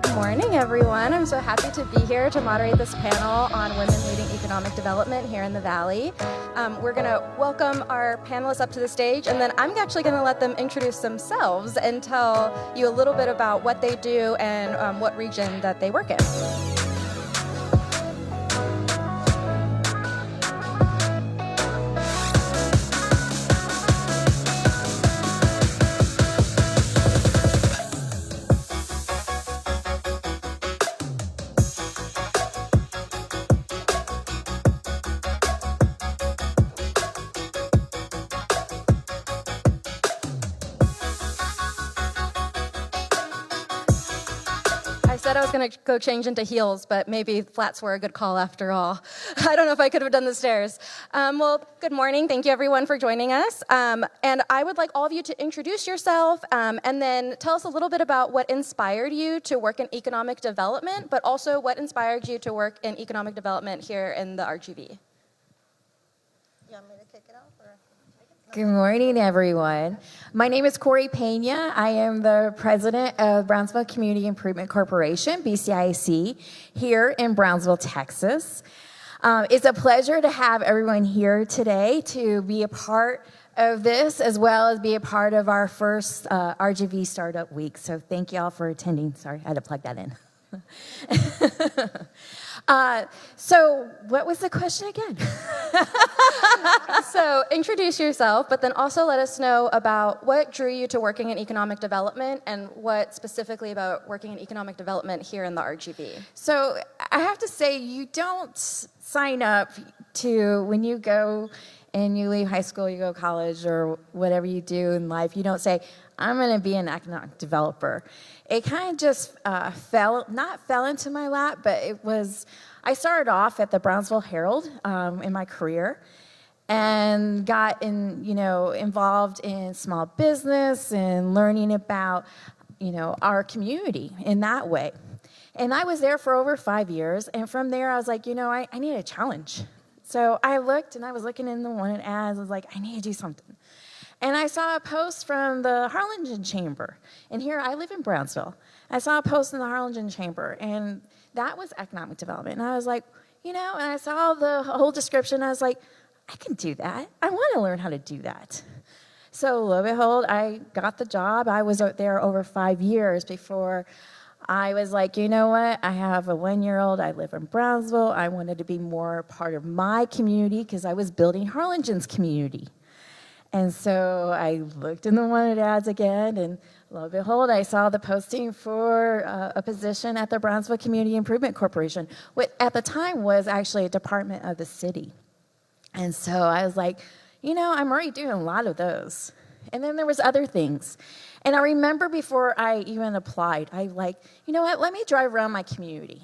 Good morning, everyone. I'm so happy to be here to moderate this panel on women leading economic development here in the Valley. We're going to welcome our panelists up to the stage, and then I'm actually going to let them introduce themselves and tell you a little bit about what they do and what region that they work in. I was going to go change into heels, but maybe flats were a good call after all. I don't know if I could have done the stairs. Well, good morning. Thank you, everyone, for joining us. And I would like all of you to introduce yourself and then tell us a little bit about what inspired you to work in economic development, but also what inspired you to work in economic development here in the RGV. You want me to kick it off? Or? Good morning, everyone. My name is Cori Pena. I am the president of Brownsville Community Improvement Corporation, BCIC, here in Brownsville, Texas. It's a pleasure to have everyone here today to be a part of this, as well as be a part of our first RGV Startup Week. So thank you all for attending. Sorry, I had to plug that in. So what was the question again? So introduce yourself, but then also let us know about what drew you to working in economic development and what specifically about working in economic development here in the RGV. So I have to say, you don't sign up to, when you go and you leave high school, you go to college or whatever you do in life, you don't say, I'm going to be an economic developer. It kind of just not fell into my lap, but it was, I started off at the Brownsville Herald in my career and got involved in small business and learning about, our community in that way. And I was there for over 5 years, and from there I was like, I need a challenge. So I looked, and I was looking in the wanted ads, I was like, I need to do something. And I saw a post from the Harlingen Chamber. And here, I live in Brownsville. I saw a post in the Harlingen Chamber, and that was economic development. And I was like, and I saw the whole description. I was like, I can do that. I want to learn how to do that. So lo and behold, I got the job. I was out there over 5 years before I was like, you know what? I have a 1-year-old. I live in Brownsville. I wanted to be more part of my community because I was building Harlingen's community. And so I looked in the wanted ads again, and lo and behold, I saw the posting for a position at the Brownsville Community Improvement Corporation, which at the time was actually a department of the city. And so I was like, I'm already doing a lot of those. And then there was other things. And I remember before I even applied, I like, let me drive around my community.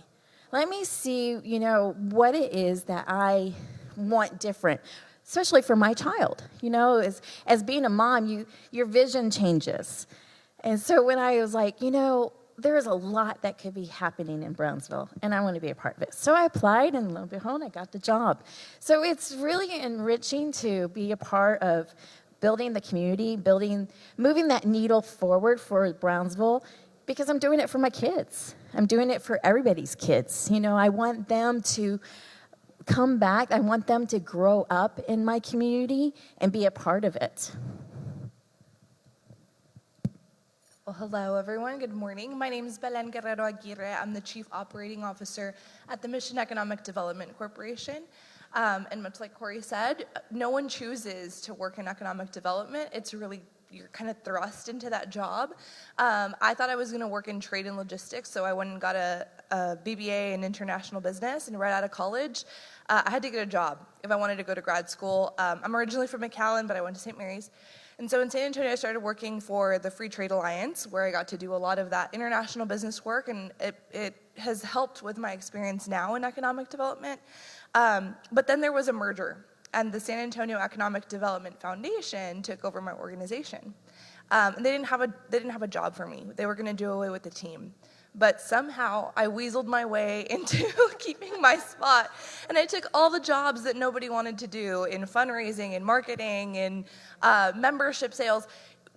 Let me see, what it is that I want different, especially for my child. As being a mom, your vision changes. And so when I was like, there is a lot that could be happening in Brownsville, and I want to be a part of it. So I applied, and lo and behold, I got the job. So it's really enriching to be a part of building the community, moving that needle forward for Brownsville, because I'm doing it for my kids. I'm doing it for everybody's kids. I want them to come back. I want them to grow up in my community and be a part of it. Well, hello, everyone. Good morning. My name is Belen Guerrero-Aguirre. I'm the Chief Operating Officer at the Mission Economic Development Corporation. And much like Cori said, no one chooses to work in economic development. It's really, you're kind of thrust into that job. I thought I was going to work in trade and logistics, so I went and got a BBA in international business, and right out of college, I had to get a job if I wanted to go to grad school. I'm originally from McAllen, but I went to St. Mary's. And so in San Antonio, I started working for the Free Trade Alliance, where I got to do a lot of that international business work, and it has helped with my experience now in economic development. But then there was a merger, and the San Antonio Economic Development Foundation took over my organization. And they didn't have a job for me. They were going to do away with the team. But somehow I weaseled my way into keeping my spot, and I took all the jobs that nobody wanted to do in fundraising, in marketing, in membership sales.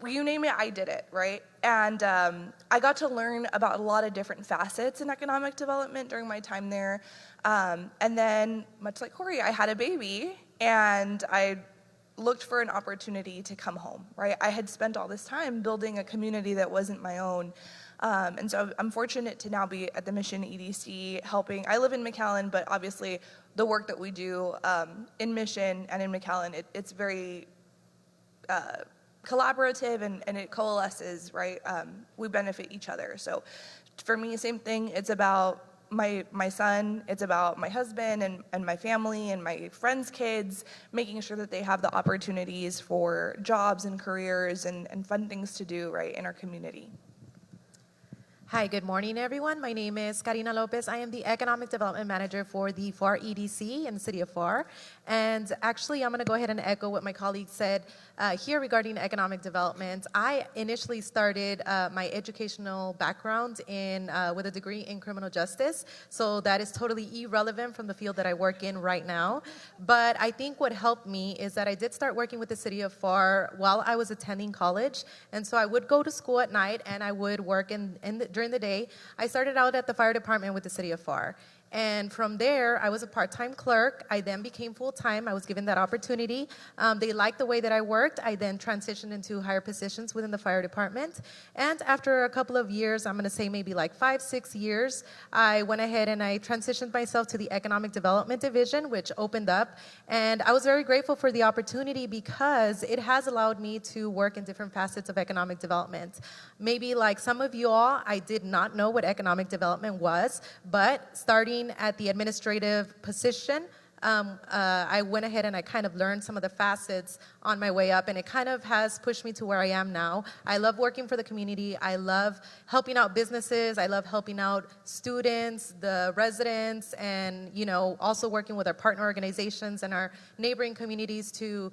you name it, I did it, right? And I got to learn about a lot of different facets in economic development during my time there. And then, much like Cori, I had a baby, and I looked for an opportunity to come home, right? I had spent all this time building a community that wasn't my own. And so I'm fortunate to now be at the Mission EDC helping. I live in McAllen, but obviously the work that we do in Mission and in McAllen, it's very collaborative and it coalesces, right? We benefit each other. So for me, same thing. It's about my son, it's about my husband and my family and my friends' kids, making sure that they have the opportunities for jobs and careers and fun things to do, right, in our community. Hi, good morning, everyone. My name is Karina Lopez. I am the Economic Development Manager for the Pharr EDC in the city of Pharr. And actually, I'm going to go ahead and echo what my colleague said here regarding economic development. I initially started my educational background with a degree in criminal justice, so that is totally irrelevant from the field that I work in right now. But I think what helped me is that I did start working with the city of Pharr while I was attending college. And so I would go to school at night and I would work during the day. I started out at the fire department with the city of Pharr. And from there, I was a part-time clerk. I then became full-time. I was given that opportunity. They liked the way that I worked. I then transitioned into higher positions within the fire department. And after a couple of years, I'm going to say maybe like 5-6 years, I went ahead and I transitioned myself to the Economic Development Division, which opened up. And I was very grateful for the opportunity because it has allowed me to work in different facets of economic development. Maybe like some of you all, I did not know what economic development was, but starting at the administrative position, I went ahead and I kind of learned some of the facets on my way up, and it kind of has pushed me to where I am now. I love working for the community. I love helping out businesses. I love helping out students, the residents, and also working with our partner organizations and our neighboring communities to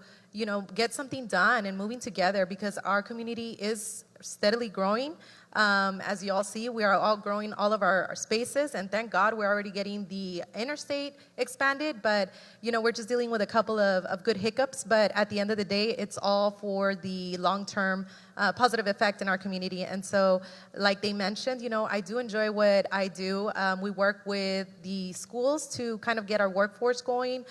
get something done and moving together, because our community is steadily growing. As you all see, we are all growing all of our spaces, and thank God we're already getting the interstate expanded, but we're just dealing with a couple of good hiccups, but at the end of the day, it's all for the long-term positive effect in our community. And so, like they mentioned, I do enjoy what I do. We work with the schools to kind of get our workforce going.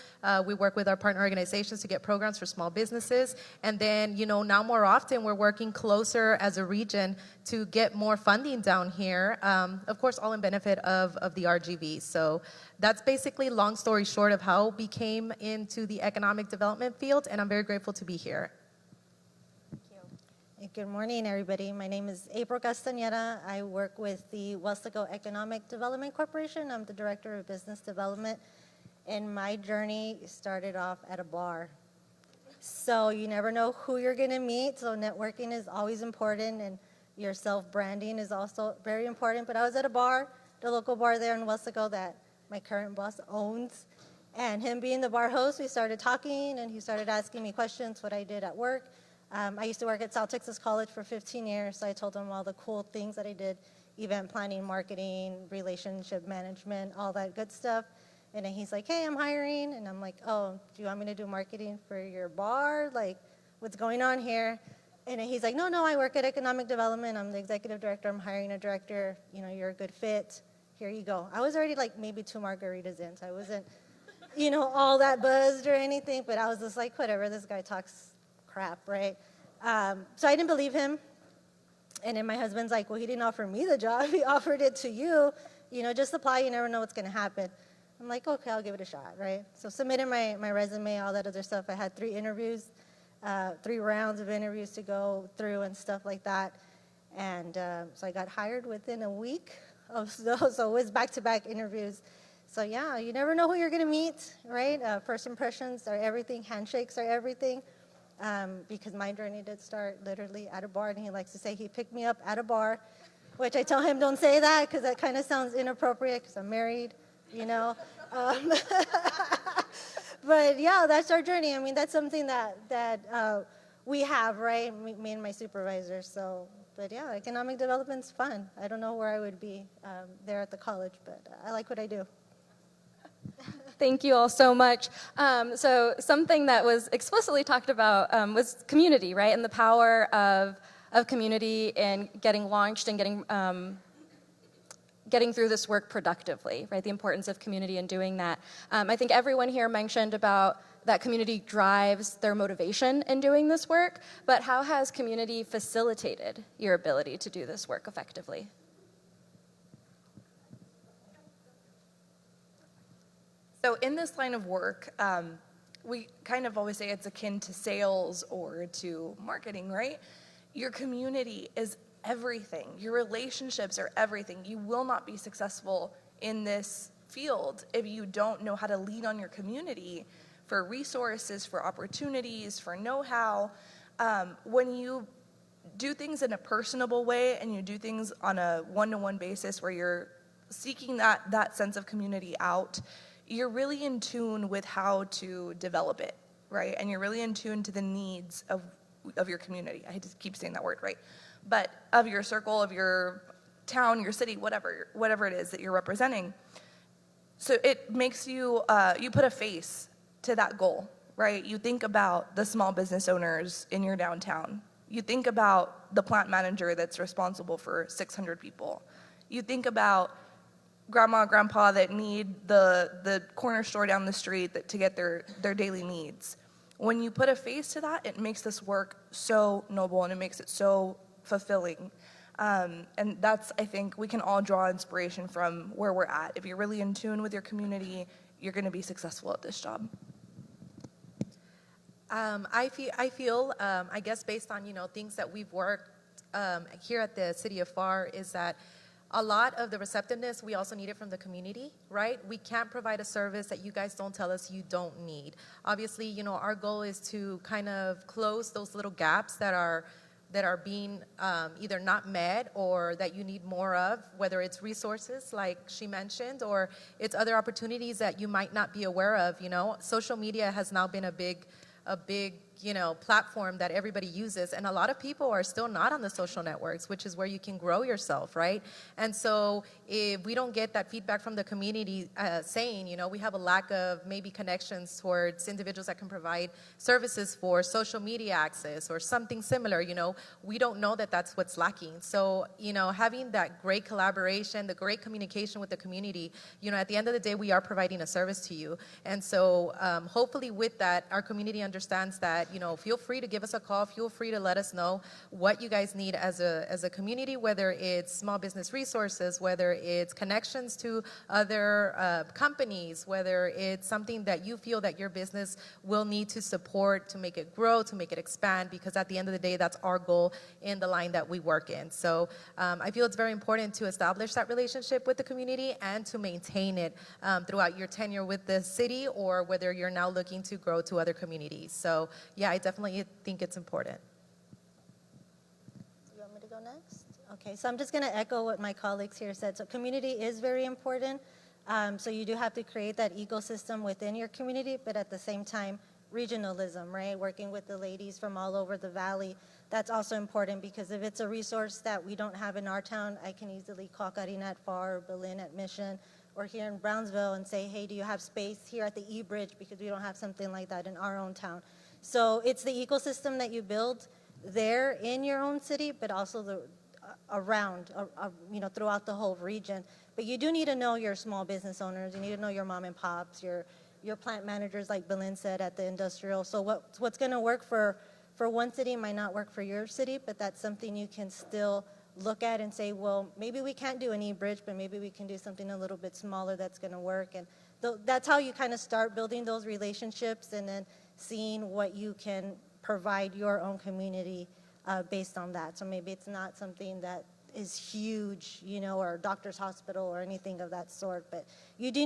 We work with our partner organizations to get programs for small businesses. And then, now more often, we're working closer as a region to get more funding down here, of course, all in benefit of the RGV. So that's basically, long story short, of how we came into the economic development field, and I'm very grateful to be here. Good morning, everybody. My name is April Castañeda. I work with the Weslaco Economic Development Corporation. I'm the Director of Business Development, and my journey started off at a bar. So you never know who you're going to meet, so networking is always important, and your self-branding is also very important. But I was at a bar, the local bar there in Weslaco that my current boss owns, and him being the bar host, we started talking, and he started asking me questions, what I did at work. I used to work at South Texas College for 15 years, so I told him all the cool things that I did, event planning, marketing, relationship management, all that good stuff. And then he's like, hey, I'm hiring. And I'm like, oh, do you want me to do marketing for your bar? Like, what's going on here? And then he's like, no, I work at economic development. I'm the executive director. I'm hiring a director. You're a good fit. Here you go. I was already like maybe 2 margaritas in, so I wasn't, all that buzzed or anything. But I was just like, whatever, this guy talks crap, right? So I didn't believe him. And then my husband's like, well, he didn't offer me the job. He offered it to you. Just apply. You never know what's going to happen. I'm like, okay, I'll give it a shot, right? So submitted my resume, all that other stuff. I had 3 interviews, 3 rounds of interviews to go through and stuff like that. And so I got hired within a week of those. So it was back-to-back interviews. So yeah, you never know who you're going to meet, right? First impressions are everything. Handshakes are everything. Because my journey did start literally at a bar, and he likes to say he picked me up at a bar, which I tell him don't say that because that kind of sounds inappropriate because I'm married, But yeah, that's our journey. I mean, that's something that we have, right? Me and my supervisor. So, but yeah, economic development's fun. I don't know where I would be there at the college, but I like what I do. Thank you all so much. So something that was explicitly talked about was community, right? And the power of community in getting launched and getting through this work productively, right? The importance of community in doing that. I think everyone here mentioned about that community drives their motivation in doing this work, but how has community facilitated your ability to do this work effectively? So in this line of work, we kind of always say it's akin to sales or to marketing, right? Your community is everything. Your relationships are everything. You will not be successful in this field if you don't know how to lean on your community for resources, for opportunities, for know-how. When you do things in a personable way and you do things on a one-to-one basis where you're seeking that sense of community out, you're really in tune with how to develop it, right? And you're really in tune to the needs of your community. I hate to keep saying that word, right? But of your circle, of your town, your city, whatever it is that you're representing. So it makes you, you put a face to that goal, right? You think about the small business owners in your downtown. You think about the plant manager that's responsible for 600 people. You think about grandma, grandpa that need the corner store down the street to get their daily needs. When you put a face to that, it makes this work so noble and it makes it so fulfilling. And that's, I think, we can all draw inspiration from where we're at. If you're really in tune with your community, you're going to be successful at this job. I feel, I guess based on, things that we've worked here at the City of Pharr is that a lot of the receptiveness, we also need it from the community, right? We can't provide a service that you guys don't tell us you don't need. Obviously, our goal is to kind of close those little gaps that are being either not met or that you need more of, whether it's resources like she mentioned, or it's other opportunities that you might not be aware of. Social media has now been a big platform that everybody uses, and a lot of people are still not on the social networks, which is where you can grow yourself, right? And so if we don't get that feedback from the community saying, we have a lack of maybe connections towards individuals that can provide services for social media access or something similar, we don't know that that's what's lacking. So, having that great collaboration, the great communication with the community, at the end of the day, we are providing a service to you. And so hopefully with that, our community understands that, feel free to give us a call, feel free to let us know what you guys need as a community, whether it's small business resources, whether it's connections to other companies, whether it's something that you feel that your business will need to support to make it grow, to make it expand, because at the end of the day, that's our goal in the line that we work in. So I feel it's very important to establish that relationship with the community and to maintain it throughout your tenure with the city, or whether you're now looking to grow to other communities. So yeah, I definitely think it's important. You want me to go next? Okay, so I'm just going to echo what my colleagues here said. So community is very important. So you do have to create that ecosystem within your community, but at the same time, regionalism, right? Working with the ladies from all over the valley. That's also important, because if it's a resource that we don't have in our town, I can easily call Karina at Pharr, or Belen at Mission, or here in Brownsville and say, hey, do you have space here at the E-Bridge, because we don't have something like that in our own town. So it's the ecosystem that you build there in your own city, but also around, throughout the whole region. But you do need to know your small business owners. You need to know your mom and pops, your plant managers, like Belen said, at the industrial. So what's going to work for one city might not work for your city, but that's something you can still look at and say, well, maybe we can't do an E-Bridge, but maybe we can do something a little bit smaller that's going to work. And that's how you kind of start building those relationships, and then seeing what you can provide your own community based on that. So maybe it's not something that is huge, or a doctor's hospital or anything of that sort, but you do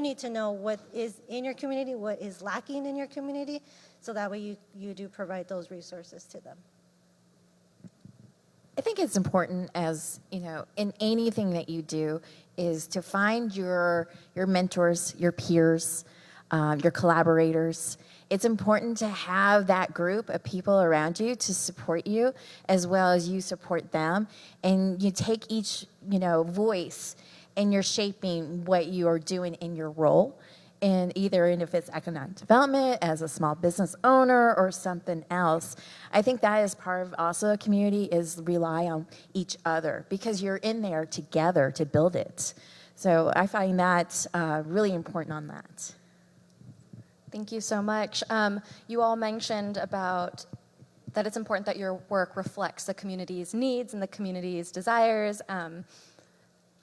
need to know what is in your community, what is lacking in your community, so that way you do provide those resources to them. I think it's important, as in anything that you do, is to find your mentors, your peers, your collaborators. It's important to have that group of people around you to support you, as well as you support them, and you take each voice and you're shaping what you are doing in your role. And if it's economic development as a small business owner or something else, I think that is part of also a community is rely on each other because you're in there together to build it. So I find that really important on that. Thank you so much. You all mentioned about that it's important that your work reflects the community's needs and the community's desires.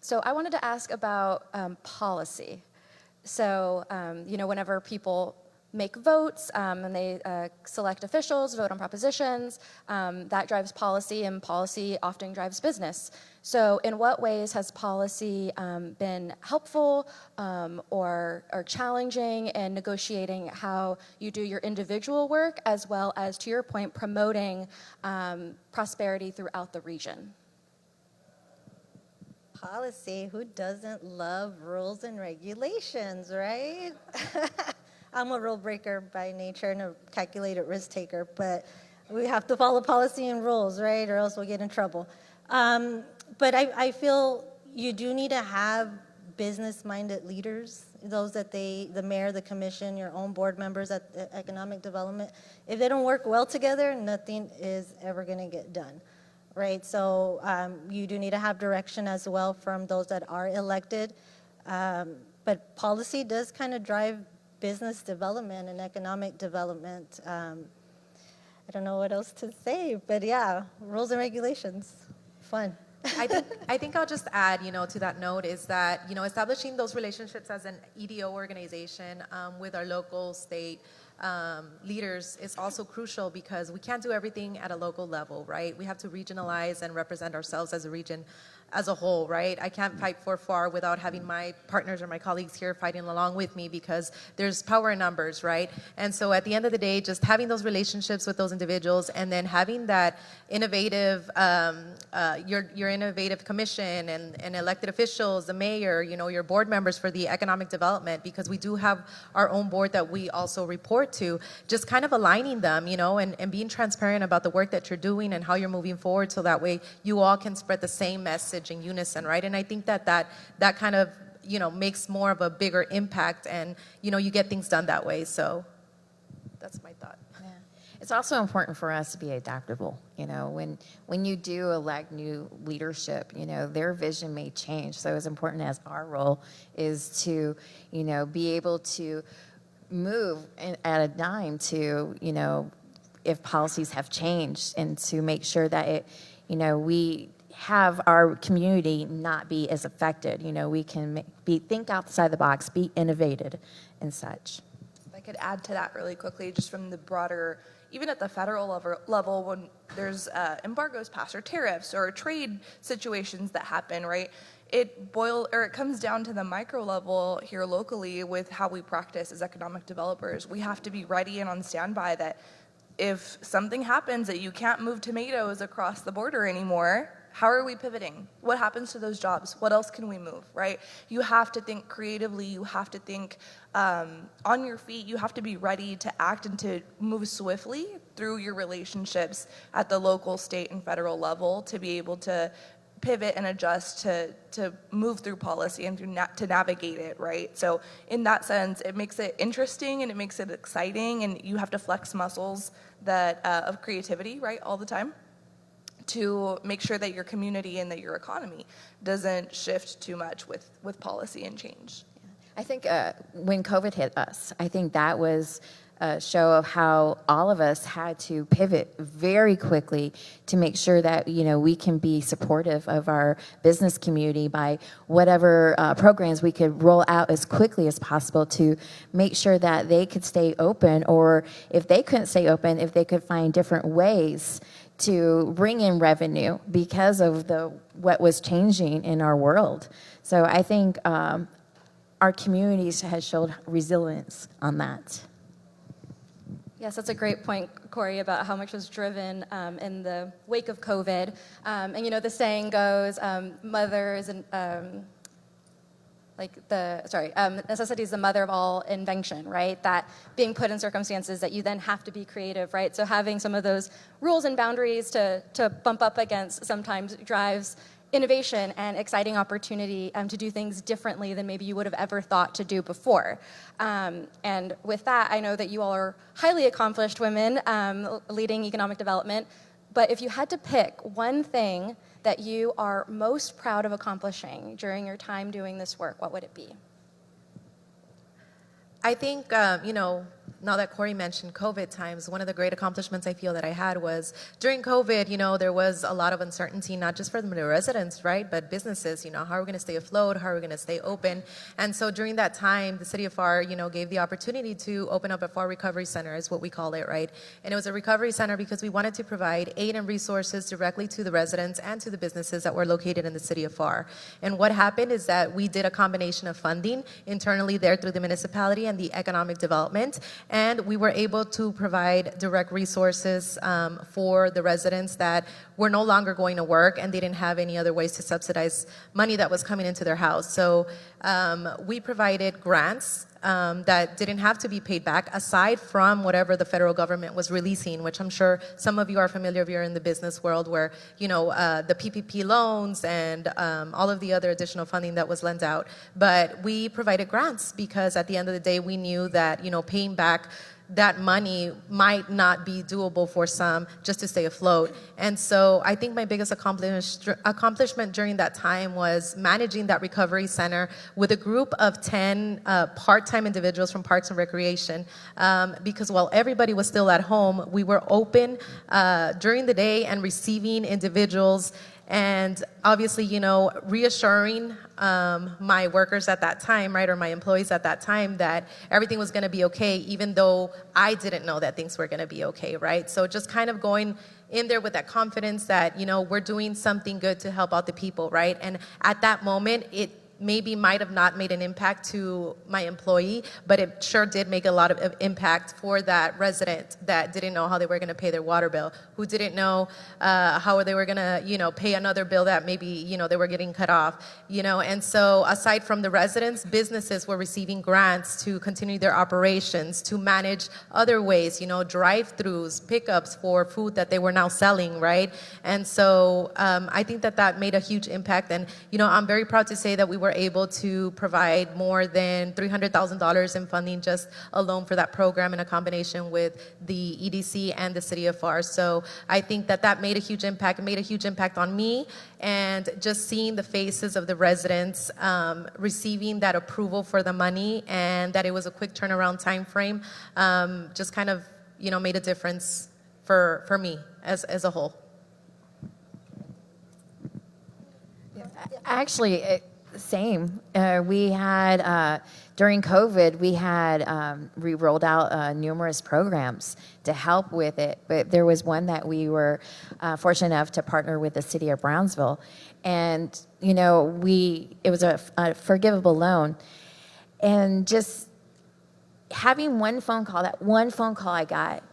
So I wanted to ask about policy. So, whenever people make votes and they select officials, vote on propositions, that drives policy, and policy often drives business. So in what ways has policy been helpful or challenging in negotiating how you do your individual work, as well as, to your point, promoting prosperity throughout the region? Policy, who doesn't love rules and regulations, right? I'm a rule breaker by nature and a calculated risk taker, but we have to follow policy and rules, right? Or else we'll get in trouble. But I feel you do need to have business-minded leaders, those that the mayor, the commission, your own board members at economic development. If they don't work well together, nothing is ever gonna get done. Right, so you do need to have direction as well from those that are elected. But policy does kind of drive business development and economic development. I don't know what else to say, but yeah, rules and regulations, fun. I think I'll just add, to that note is that, establishing those relationships as an EDO organization with our local, state, leaders is also crucial because we can't do everything at a local level, right? We have to regionalize and represent ourselves as a region as a whole, right? I can't fight for Pharr without having my partners or my colleagues here fighting along with me because there's power in numbers, right? And so at the end of the day, just having those relationships with those individuals and then having that innovative, your innovative commission and elected officials, the mayor, your board members for the economic development, because we do have our own board that we also report to, just kind of aligning them, and being transparent about the work that you're doing and how you're moving forward so that way you all can spread the same message in unison, right? And I think that kind of, makes more of a bigger impact and, you get things done that way. So that's my thought. Yeah. It's also important for us to be adaptable. When you do elect new leadership, their vision may change. So as important as our role is to, be able to move at a dime to, if policies have changed and to make sure that it, we have our community not be as affected. We can think outside the box, be innovative and such. If I could add to that really quickly, just from the broader, even at the federal level, when there's embargoes passed or tariffs or trade situations that happen, right? It comes down to the micro level here locally with how we practice as economic developers. We have to be ready and on standby that if something happens that you can't move tomatoes across the border anymore, how are we pivoting? What happens to those jobs? What else can we move, right? You have to think creatively. You have to think on your feet. You have to be ready to act and to move swiftly through your relationships at the local, state, and federal level to be able to pivot and adjust to move through policy and to navigate it, right? So in that sense, it makes it interesting and it makes it exciting, and you have to flex muscles that of creativity, right, all the time, to make sure that your community and that your economy doesn't shift too much with policy and change. I think when COVID hit us, I think that was a show of how all of us had to pivot very quickly to make sure that we can be supportive of our business community by whatever programs we could roll out as quickly as possible to make sure that they could stay open, or if they couldn't stay open, if they could find different ways to bring in revenue because of what was changing in our world. So I think our communities has showed resilience on that. Yes, that's a great point, Cori, about how much was driven in the wake of COVID. And the saying goes, necessity is the mother of all invention, right? That being put in circumstances that you then have to be creative, right? So having some of those rules and boundaries to bump up against sometimes drives innovation and exciting opportunity to do things differently than maybe you would have ever thought to do before. And with that, I know that you all are highly accomplished women leading economic development, but if you had to pick one thing that you are most proud of accomplishing during your time doing this work, what would it be? I think, now that Cori mentioned COVID times, one of the great accomplishments I feel that I had was during COVID, there was a lot of uncertainty, not just for the residents, right, but businesses, how are we going to stay afloat, how are we going to stay open? And so during that time, the city of Pharr, gave the opportunity to open up a Pharr Recovery Center, is what we call it, right? And it was a recovery center because we wanted to provide aid and resources directly to the residents and to the businesses that were located in the city of Pharr. And what happened is that we did a combination of funding internally there through the municipality and the economic development, and we were able to provide direct resources for the residents that were no longer going to work and they didn't have any other ways to subsidize money that was coming into their house. So we provided grants that didn't have to be paid back, aside from whatever the federal government was releasing, which I'm sure some of you are familiar if you're in the business world, where the PPP loans and all of the other additional funding that was lent out. But we provided grants because at the end of the day, we knew that paying back that money might not be doable for some just to stay afloat. And so I think my biggest accomplishment during that time was managing that recovery center with a group of 10 part-time individuals from Parks and Recreation, because while everybody was still at home, we were open during the day and receiving individuals and obviously, reassuring my workers at that time, right, or my employees at that time, that everything was going to be okay, even though I didn't know that things were going to be okay, right? So just kind of going in there with that confidence that, we're doing something good to help out the people, right? And at that moment, it maybe might have not made an impact to my employee, but it sure did make a lot of impact for that resident that didn't know how they were going to pay their water bill, who didn't know how they were going to, pay another bill that maybe, they were getting cut off, And so aside from the residents, businesses were receiving grants to continue their operations, to manage other ways, drive-throughs, pickups for food that they were now selling, right? And so I think that made a huge impact. And, I'm very proud to say that we were able to provide more than $300,000 in funding just alone for that program in a combination with the EDC and the city of Pharr. So I think that made a huge impact. It made a huge impact on me, and just seeing the faces of the residents receiving that approval for the money and that it was a quick turnaround time frame just kind of made a difference for me as a whole. Actually, same. We had, during COVID, we rolled out numerous programs to help with it. But there was one that we were fortunate enough to partner with the city of Brownsville. And, it was a forgivable loan. And just having one phone call I got,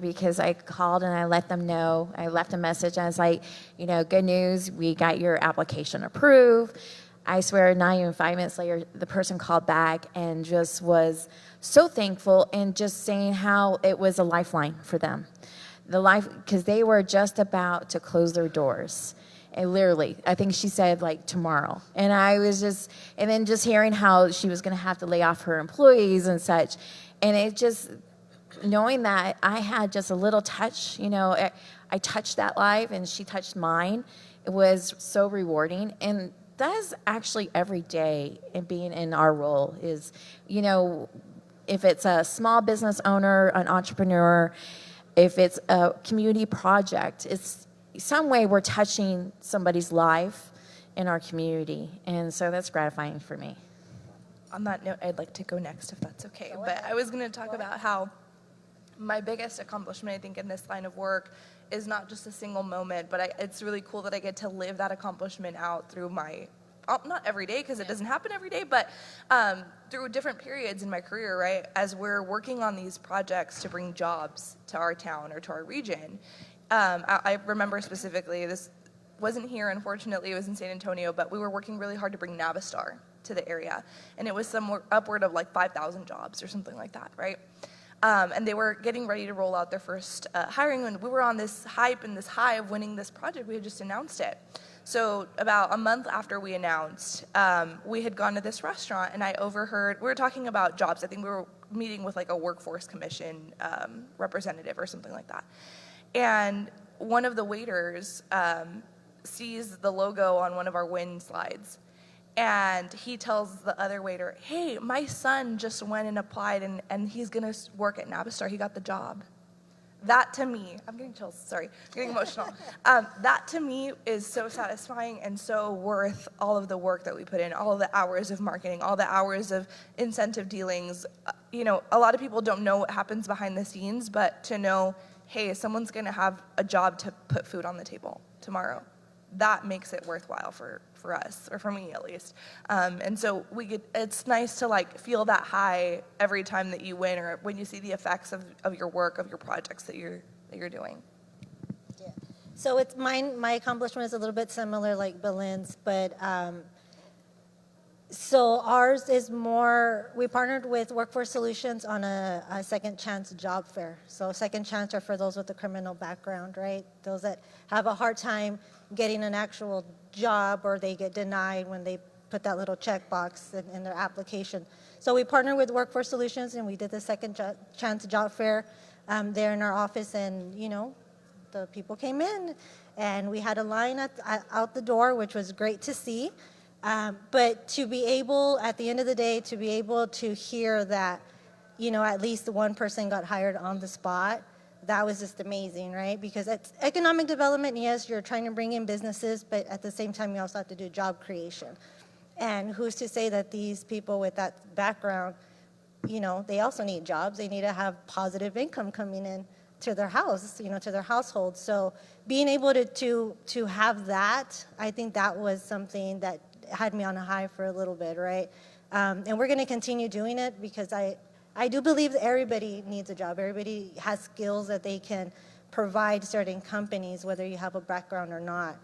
because I called and I let them know. I left a message. I was like, good news, we got your application approved. I swear, not even 5 minutes later, the person called back and just was so thankful and just saying how it was a lifeline for them. Because they were just about to close their doors. And literally, I think she said like tomorrow. And and then just hearing how she was going to have to lay off her employees and such. And it just, knowing that I had just a little touch, I touched that life and she touched mine, it was so rewarding. And that is actually every day in being in our role is, if it's a small business owner, an entrepreneur, if it's a community project, it's some way we're touching somebody's life in our community. And so that's gratifying for me. On that note, I'd like to go next if that's okay. But I was going to talk about how my biggest accomplishment, I think, in this line of work is not just a single moment, but it's really cool that I get to live that accomplishment out through my, not every day because it doesn't happen every day, but through different periods in my career, right? As we're working on these projects to bring jobs to our town or to our region. I remember specifically, this wasn't here, unfortunately, it was in San Antonio, but we were working really hard to bring Navistar to the area. And it was somewhere upward of like 5,000 jobs or something like that, right? And they were getting ready to roll out their first hiring, and we were on this hype and this high of winning this project. We had just announced it. So about a month after we announced, we had gone to this restaurant, and I overheard, we were talking about jobs. I think we were meeting with like a workforce commission representative or something like that. And one of the waiters sees the logo on one of our win slides. And he tells the other waiter, hey, my son just went and applied, and he's going to work at Navistar. He got the job. That to me, I'm getting chills, sorry, I'm getting emotional. That to me is so satisfying and so worth all of the work that we put in, all of the hours of marketing, all the hours of incentive dealings. You know, a lot of people don't know what happens behind the scenes, but to know, hey, someone's going to have a job to put food on the table tomorrow. That makes it worthwhile for us, or for me at least. And so it's nice to like feel that high every time that you win, or when you see the effects of your work, of your projects that you're doing. Yeah. So it's my accomplishment is a little bit similar like Belen's, but so ours is more, we partnered with Workforce Solutions on a second chance job fair. So second chance are for those with a criminal background, right? Those that have a hard time getting an actual job, or they get denied when they put that little checkbox in their application. So we partnered with Workforce Solutions, and we did the second chance job fair there in our office, and you know, the people came in, and we had a line out the door, which was great to see. But to be able, at the end of the day, to be able to hear that, you know, at least one person got hired on the spot, that was just amazing, right? Because it's economic development, yes, you're trying to bring in businesses, but at the same time, you also have to do job creation. And who's to say that these people with that background, you know, they also need jobs. They need to have positive income coming in to their house, you know, to their household. So being able to have that, I think that was something that had me on a high for a little bit, right? And we're going to continue doing it because I do believe that everybody needs a job. Everybody has skills that they can provide certain companies, whether you have a background or not.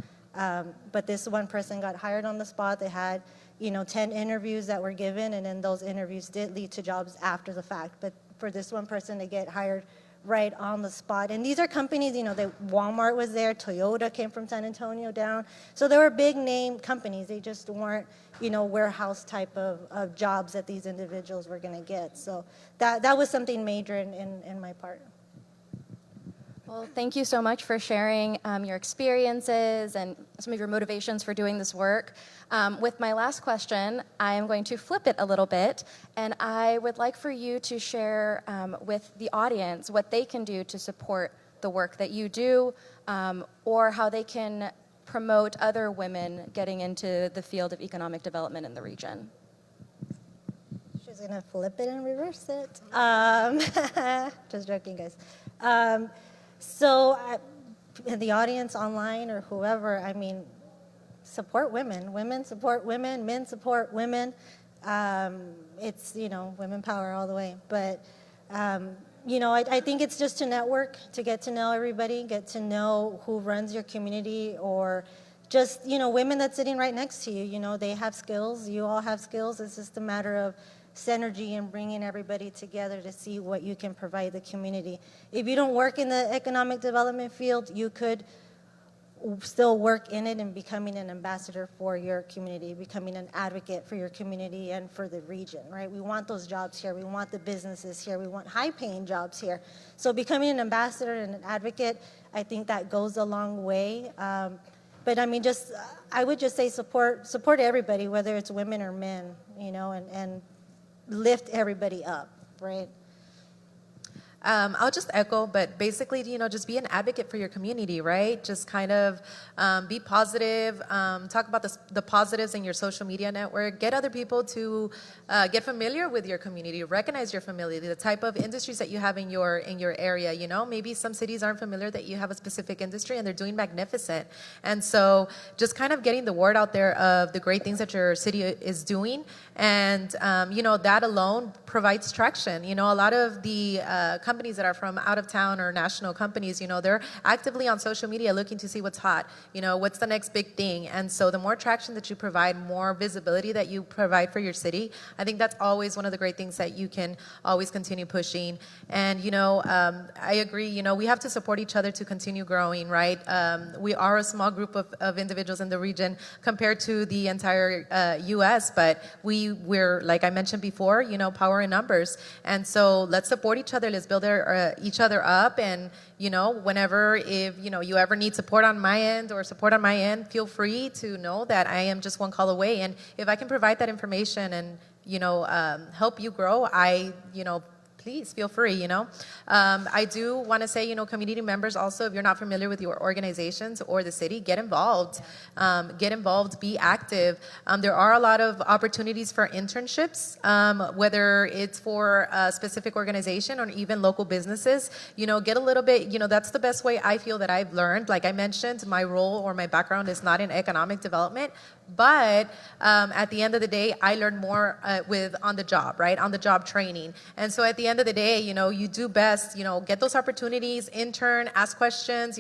But this one person got hired on the spot. They had, you know, 10 interviews that were given, and then those interviews did lead to jobs after the fact. But for this one person to get hired right on the spot. And these are companies, you know, that Walmart was there, Toyota came from San Antonio down. So they were big name companies. They just weren't, you know, warehouse type of jobs that these individuals were going to get. So that was something major in my part. Well, thank you so much for sharing your experiences and some of your motivations for doing this work. With my last question, I am going to flip it a little bit, and I would like for you to share with the audience what they can do to support the work that you do, or how they can promote other women getting into the field of economic development in the region. She's going to flip it and reverse it. Just joking, guys. So in the audience online or whoever, I mean, support women. Women support women. Men support women. It's, you know, women power all the way. But, you know, I think it's just to network, to get to know everybody, get to know who runs your community, or just, you know, women that's sitting right next to you. You know, they have skills. You all have skills. It's just a matter of synergy and bringing everybody together to see what you can provide the community. If you don't work in the economic development field, you could still work in it and becoming an ambassador for your community, becoming an advocate for your community and for the region, right? We want those jobs here. We want the businesses here. We want high-paying jobs here. So becoming an ambassador and an advocate, I think that goes a long way. But I mean, I would just say support everybody, whether it's women or men, you know, and lift everybody up, right? I'll just echo, but basically, you know, just be an advocate for your community, right? Just kind of be positive, talk about the positives in your social media network, get other people to get familiar with your community, recognize your community, the type of industries that you have in your area, you know? Maybe some cities aren't familiar that you have a specific industry and they're doing magnificent. And so just kind of getting the word out there of the great things that your city is doing. And, you know, that alone provides traction. You know, a lot of the companies companies that are from out of town or national companies, they're actively on social media looking to see what's hot, what's the next big thing. And so the more traction that you provide, more visibility that you provide for your city, I think that's always one of the great things that you can always continue pushing. And, I agree, we have to support each other to continue growing, right? We are a small group of individuals in the region compared to the entire U.S., but we're, like I mentioned before, power in numbers. And so let's support each other. Let's build each other up. And, whenever, if, you ever need support on my end or support on my end, feel free to know that I am just one call away. And if I can provide that information and, help you grow, please feel free, I do want to say, community members also, if you're not familiar with your organizations or the city, get involved. Be active. There are a lot of opportunities for internships, whether it's for a specific organization or even local businesses. Get a little bit, that's the best way I feel that I've learned. Like I mentioned, my role or my background is not in economic development, but at the end of the day, I learned more with on the job, right? On the job training. And so at the end of the day, you do best, get those opportunities, intern, ask questions,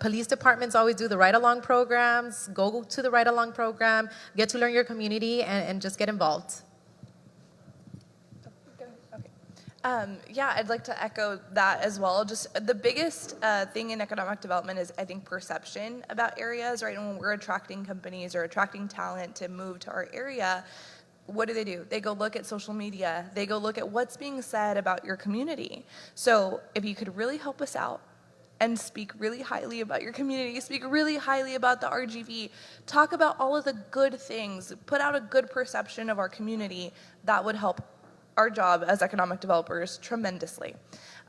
police departments always do the ride-along programs, go to the ride-along program, get to learn your community and just get involved. Yeah, I'd like to echo that as well. Just the biggest thing in economic development is, I think, perception about areas, right? And when we're attracting companies or attracting talent to move to our area, what do? They go look at social media. They go look at what's being said about your community. So if you could really help us out and speak really highly about your community, speak really highly about the RGV, talk about all of the good things, put out a good perception of our community, that would help our job as economic developers tremendously.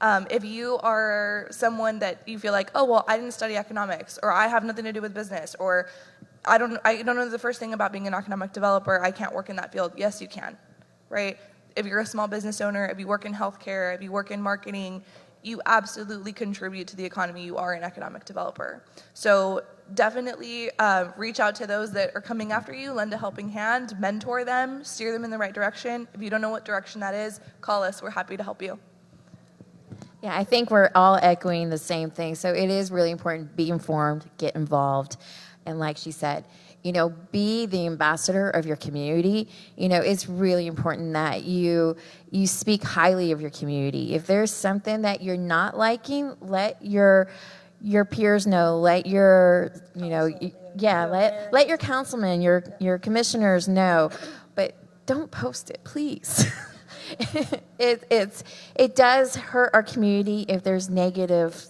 If you are someone that you feel like, oh, well, I didn't study economics, or I have nothing to do with business, or I don't know the first thing about being an economic developer, I can't work in that field. Yes, you can, right? If you're a small business owner, if you work in healthcare, if you work in marketing, you absolutely contribute to the economy. You are an economic developer. So definitely reach out to those that are coming after you, lend a helping hand, mentor them, steer them in the right direction. If you don't know what direction that is, call us. We're happy to help you. Yeah, I think we're all echoing the same thing. So it is really important to be informed, get involved. And like she said, be the ambassador of your community. It's really important that you speak highly of your community. If there's something that you're not liking, let your peers know, let your, let your councilman, your commissioners know, but don't post it, please. It does hurt our community if there's negative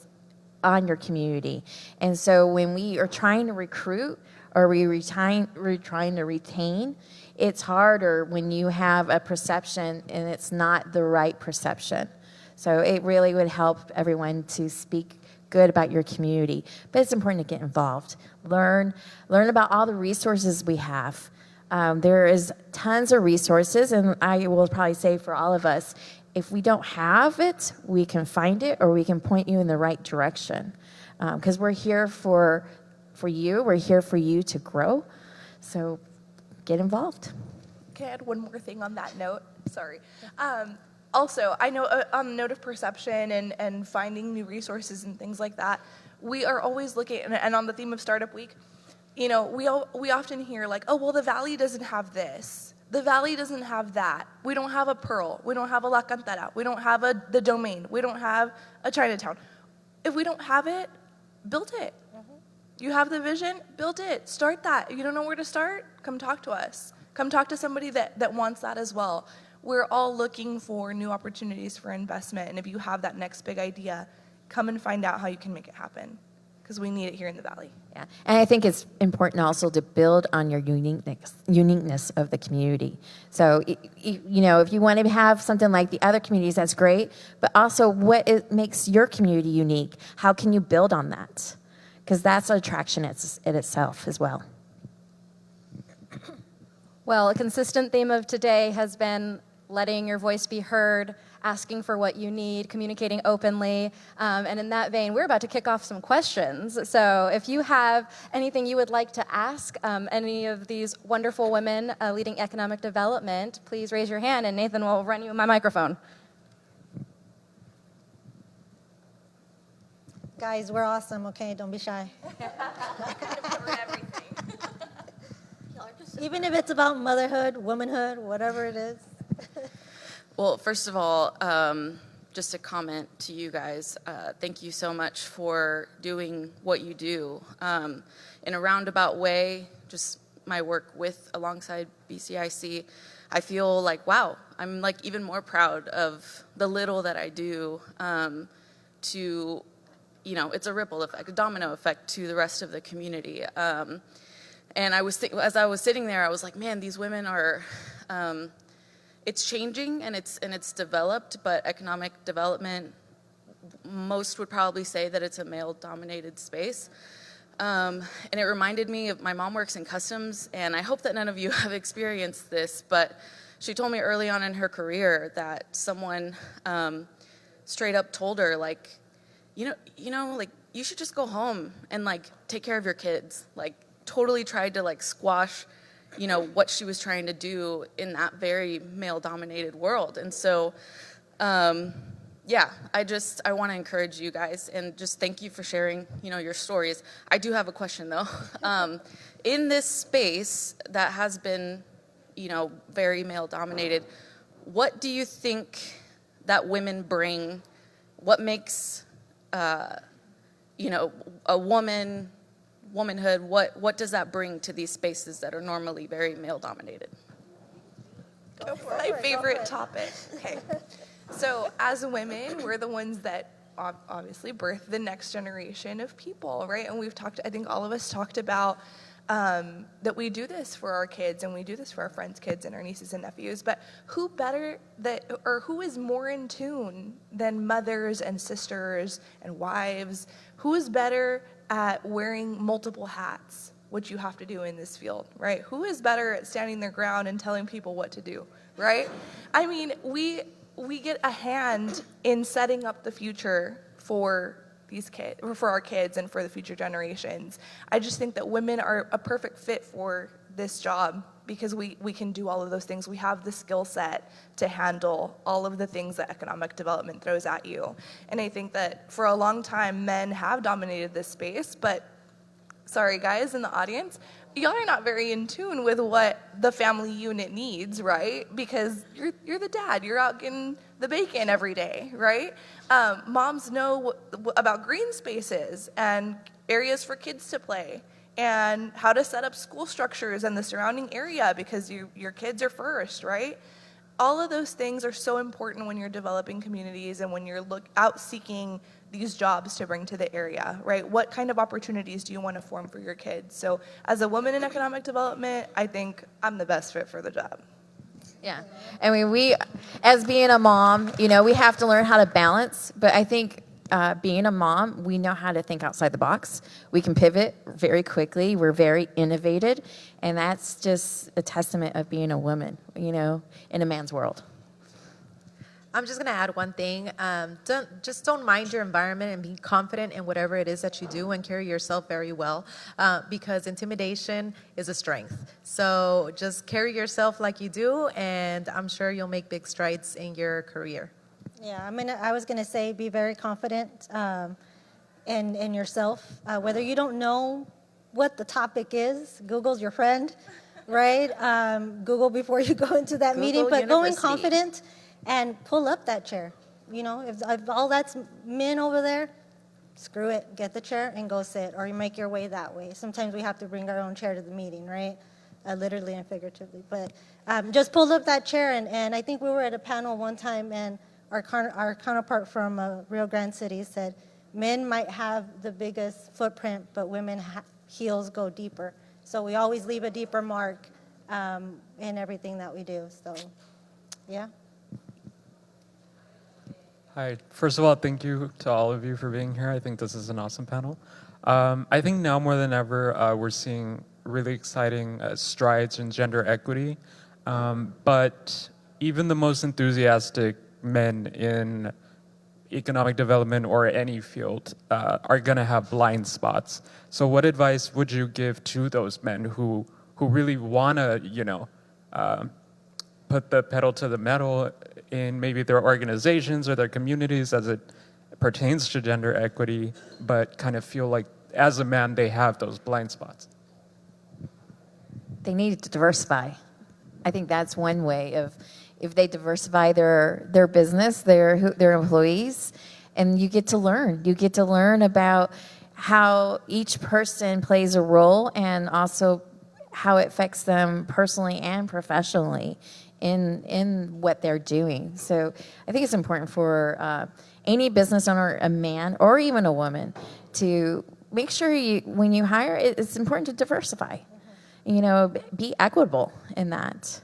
on your community. And so when we are trying to recruit or we're trying to retain, it's harder when you have a perception and it's not the right perception. So it really would help everyone to speak good about your community. But it's important to get involved. Learn about all the resources we have. There is tons of resources, and I will probably say for all of us, if we don't have it, we can find it or we can point you in the right direction. Because we're here for you. We're here for you to grow. So get involved. Can I add one more thing on that note? Sorry. Also, I know on the note of perception and finding new resources and things like that, we are always looking, and on the theme of Startup Week, we often hear like, oh, well, the Valley doesn't have this. The Valley doesn't have that. We don't have a Pearl. We don't have a La Cantera. We don't have the Domain. We don't have a Chinatown. If we don't have it, build it. Mm-hmm. You have the vision, build it. Start that. You don't know where to start? Come talk to us. Come talk to somebody that wants that as well. We're all looking for new opportunities for investment, and if you have that next big idea, come and find out how you can make it happen, because we need it here in the Valley. Yeah, and I think it's important also to build on your uniqueness of the community. So, if you want to have something like the other communities, that's great, but also what makes your community unique? How can you build on that? Because that's an attraction in itself as well. Well, a consistent theme of today has been letting your voice be heard, asking for what you need, communicating openly. And in that vein, we're about to kick off some questions. So if you have anything you would like to ask any of these wonderful women leading economic development, please raise your hand and Nathan will run you my microphone. Guys, we're awesome, okay? Don't be shy. Even if it's about motherhood, womanhood, whatever it is. Well, first of all, just a comment to you guys. Thank you so much for doing what you do. In a roundabout way, just my work alongside BCIC, I feel like, wow, I'm like even more proud of the little that I do to, it's a ripple effect, a domino effect to the rest of the community. And as I was sitting there, I was like, man, these women are, it's changing and it's developed, but economic development, most would probably say that it's a male-dominated space. And it reminded me of, my mom works in customs, and I hope that none of you have experienced this, but she told me early on in her career that someone straight up told her, like, like, you should just go home and, like, take care of your kids. Like, totally tried to, like, squash, what she was trying to do in that very male-dominated world. And so, I want to encourage you guys and just thank you for sharing, your stories. I do have a question, though. In this space that has been, very male-dominated, what do you think that women bring? What makes, a womanhood, what does that bring to these spaces that are normally very male-dominated? My favorite topic. Okay. So as women, we're the ones that obviously birth the next generation of people, right? And I think all of us talked about that we do this for our kids and we do this for our friends' kids and our nieces and nephews, but who is more in tune than mothers and sisters and wives? Who is better at wearing multiple hats, which you have to do in this field, right? Who is better at standing their ground and telling people what to do, right? I mean, we get a hand in setting up the future for these kids, or for our kids and for the future generations. I just think that women are a perfect fit for this job because we can do all of those things. We have the skill set to handle all of the things that economic development throws at you. And I think that for a long time, men have dominated this space, but sorry guys in the audience, y'all are not very in tune with what the family unit needs, right? Because you're the dad, you're out getting the bacon every day, right? Moms know about green spaces and areas for kids to play and how to set up school structures in the surrounding area because your kids are first, right? All of those things are so important when you're developing communities and when you're out seeking these jobs to bring to the area, right? What kind of opportunities do you want to form for your kids? So as a woman in economic development, I think I'm the best fit for the job. Yeah. I mean, we, as being a mom, we have to learn how to balance, but I think being a mom, we know how to think outside the box. We can pivot very quickly. We're very innovative, and that's just a testament of being a woman, in a man's world. I'm just going to add one thing. Don't mind your environment and be confident in whatever it is that you do and carry yourself very well because intimidation is a strength. So just carry yourself like you do, and I'm sure you'll make big strides in your career. Yeah, I was going to say be very confident in yourself. Whether you don't know what the topic is, Google's your friend, right? Google before you go into that meeting, but go in confident. And pull up that chair. If all that's men over there, screw it. Get the chair and go sit, or you make your way that way. Sometimes we have to bring our own chair to the meeting, right? Literally and figuratively. But just pull up that chair, and I think we were at a panel one time, and our counterpart from Rio Grande City said, men might have the biggest footprint, but women heels go deeper. So we always leave a deeper mark in everything that we do. So, yeah. Hi. First of all, thank you to all of you for being here. I think this is an awesome panel. I think now more than ever, we're seeing really exciting strides in gender equity. But even the most enthusiastic men in economic development or any field are going to have blind spots. So what advice would you give to those men who really want to, put the pedal to the metal in maybe their organizations or their communities as it pertains to gender equity, but kind of feel like as a man they have those blind spots? They need to diversify. I think that's one way of, if they diversify their business, their employees, and you get to learn. You get to learn about how each person plays a role and also how it affects them personally and professionally in what they're doing. So I think it's important for any business owner, a man or even a woman, to make sure when you hire, it's important to diversify. You know, be equitable in that.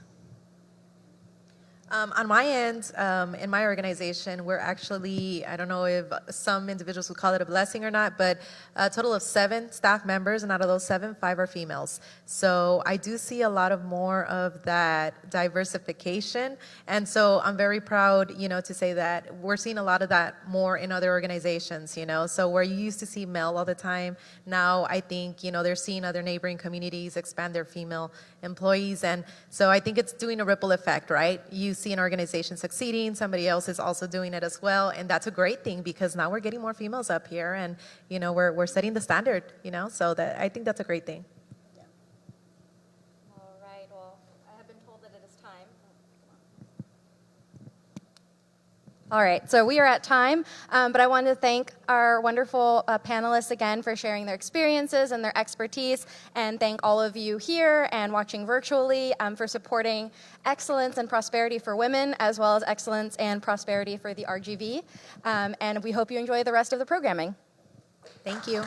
On my end, in my organization, we're actually, I don't know if some individuals would call it a blessing or not, but a total of 7 staff members, and out of those 7, 5 are females. So I do see a lot of more of that diversification, and so I'm very proud, you know, to say that we're seeing a lot of that more in other organizations, you know. So where you used to see male all the time, now I think, you know, they're seeing other neighboring communities expand their female employees, and so I think it's doing a ripple effect, right? You see an organization succeeding, somebody else is also doing it as well, and that's a great thing because now we're getting more females up here, and you know, we're setting the standard, you know, so that I think that's a great thing. All right, well, I have been told that it is time. All right, so we are at time, but I wanted to thank our wonderful panelists again for sharing their experiences and their expertise, and thank all of you here and watching virtually for supporting excellence and prosperity for women, as well as excellence and prosperity for the RGV. And we hope you enjoy the rest of the programming. Thank you.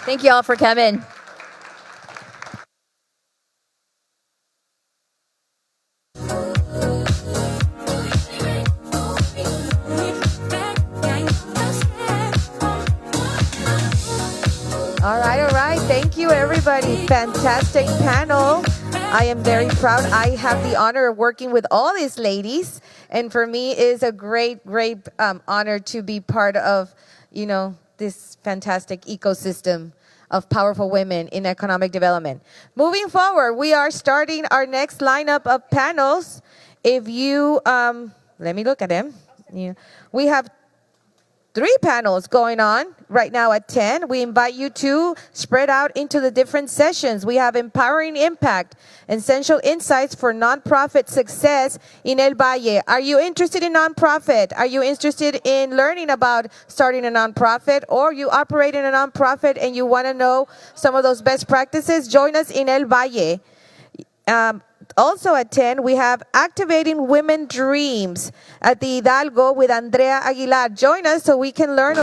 Thank you all for coming. All right. Thank you, everybody. Fantastic panel. I am very proud. I have the honor of working with all these ladies, and for me, it is a great honor to be part of, you know, this fantastic ecosystem of powerful women in economic development. Moving forward, we are starting our next lineup of panels. If you, let me look at them. Yeah. We have 3 panels going on right now at 10. We invite you to spread out into the different sessions. We have Empowering Impact, Essential Insights for Nonprofit Success in El Valle. Are you interested in nonprofit? Are you interested in learning about starting a nonprofit, or you operate in a nonprofit and you want to know some of those best practices? Join us in El Valle. Also at 10, we have Activating Women Dreams at the Hidalgo with Andrea Aguilar. Join us so we can learn